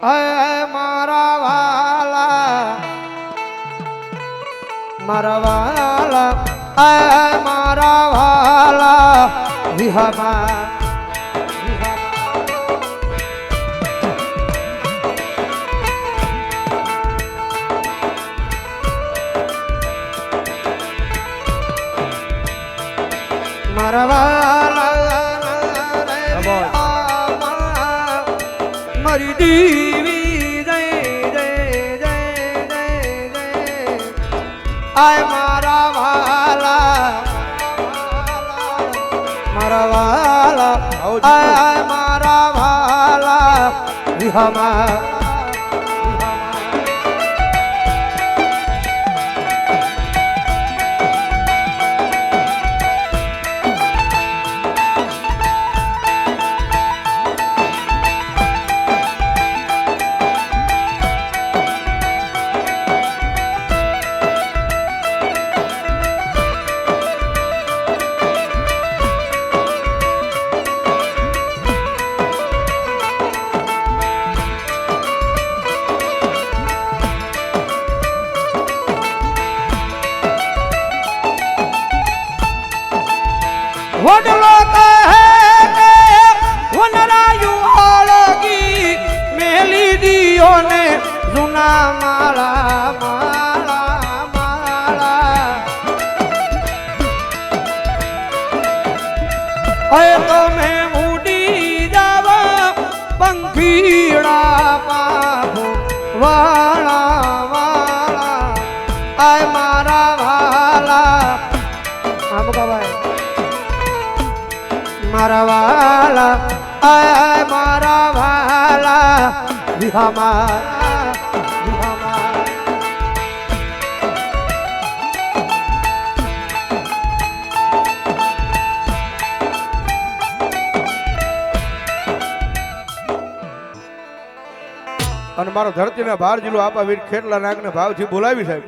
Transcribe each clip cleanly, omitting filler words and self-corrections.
મારા વાલા મારા વાલા મારા વાલા વિહામાં મારા વાલા મારી દીવી જય જય જય જય જય આય મારા વાલા આય મારા વાલા વિહામાં વડલો કહે વનરાયુ આળગી મેલી દિયો ને જૂના માળા માળા માળા અય તમે ઉડી જાવા પંખીડા પાહો વાળા વાળા આય મારા વાલા આમ ભાઈ મારા વાલા આય મારા વાલા વિહામાં અને મારો ધરતીના ભાર જિલ્લો આપા વીર ખેટલા નાગને ભાવથી બોલાવી સાહેબ.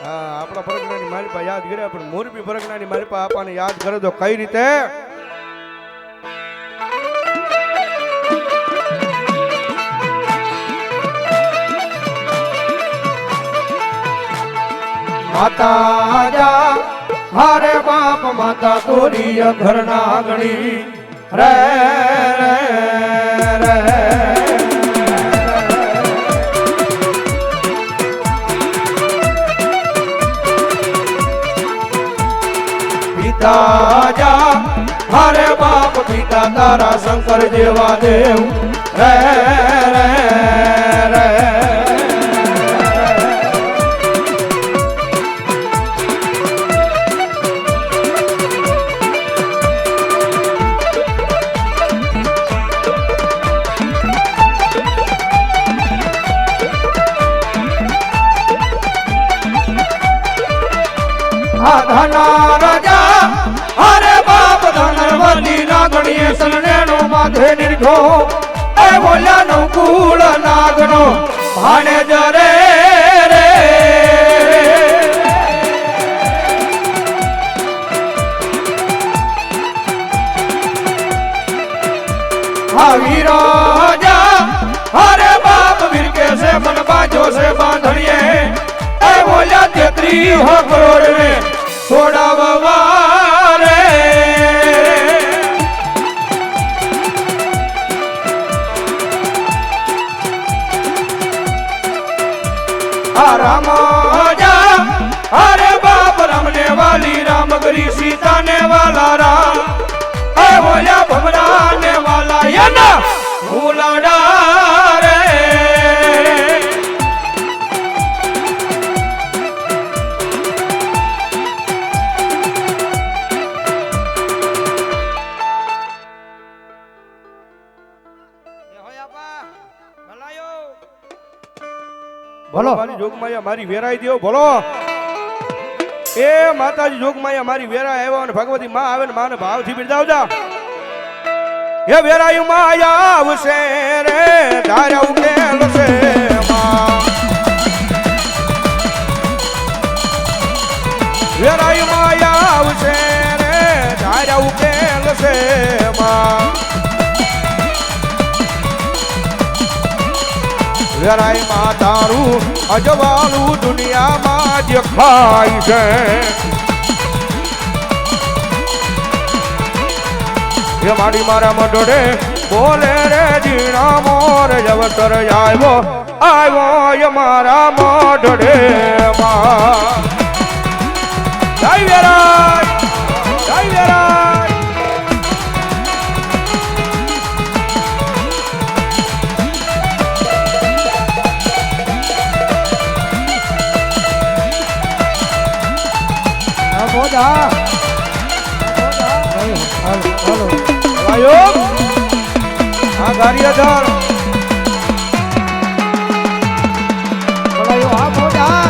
હા, આપણા પરગણાની માલિપા યાદ કર્યા પણ મોરબી પરગણાની માલિપા આપાને યાદ કરે તો કઈ રીતે? માતા જા હારે બાપ માતા તોરી ઘરના આંગણી રે રે રે પિતા જા હારે બાપ પિતા તારા શંકર જેવા દેવ રે રે રે ધના રાજા હરે બાપ ધનવતી નાગણીએ સલનેનો માથે નિર્ઘો એ બોલ્યા નો કુળ નાગનો ભાણે જરે રે આવી રાજા હરે બાપ વીર કે છે મન બાજો છે બાંધણીએ એ બોલ્યા 33 કરોડ ને છોડાવવા રે આ રામાજા અરે બાપ રામને વાલી રામ ગરી સીતા ને વાલા રામ એ બોલ્યા ભમરા ને વાલા યના ભૂલાડા રે બોલો મારી જોગમાયા મારી વેરાઈ દેવો બોલો. એ માતાજી જોગમાયા મારી વેરાઈ આવ્યો અને ભગવતી માં આવે ને માને ભાવથી બિરદાવજા. હે વેરાયું માયા આવશે રે ધારા ઉકેલ છે માં. વેરાયું માયા આવશે રે ધારા ઉકેલ છે માં. વેરાય માં તારું અજવાળું દુનિયામાં દેખાય છે એ મારી મારા મઢડે બોલે રે જીણા મોર જવતર આવ્યો મારા મઢડે માં જય વેરાય જય વેરાય મોજા આયો આ ગારિયાધાર બોલાયો હા મોજા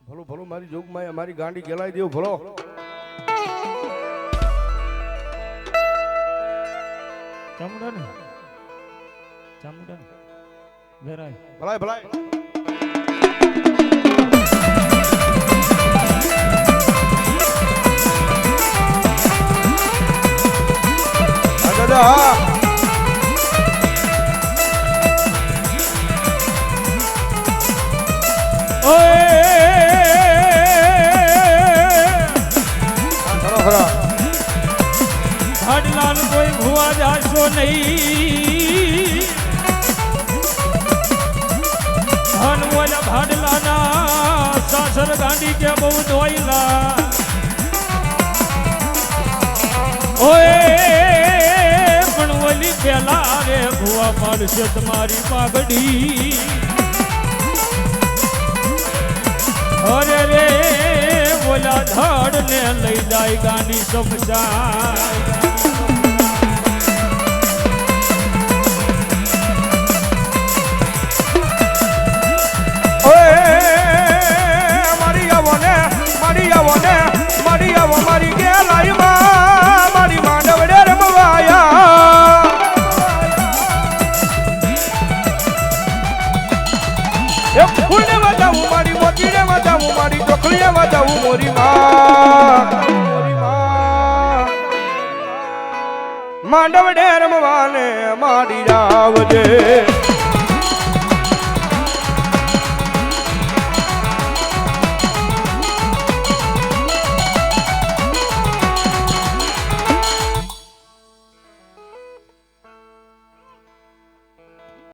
ભલો ભલો મારી જોગમાં મારી ગાંડી ગેલાઈ દેવ ભલો ચામુંડા વેરાય ભલાય ભલાય દાદા ભાડલાલ કોઈ ભુવા જાશો નહીં ધન ઓલા ભાડલાના સાસર ગાંડી કે બહુ ધોઈલા ઓએ પણ ઓલી પેલા રે ભુવા પાડશે તમારી પાઘડી અરે રે ઓલા ધડ ને લઈ જાય ગાંડી સમસાય મારી ગેલાઈ માં મારી માંડવડે રમવાયા એ ફૂલને વાજાવું મારી મોતીને વાજાવું મારી ચોકલીએ વાજાવું મોરી માં માંડવડે રમવાને મારી આવજે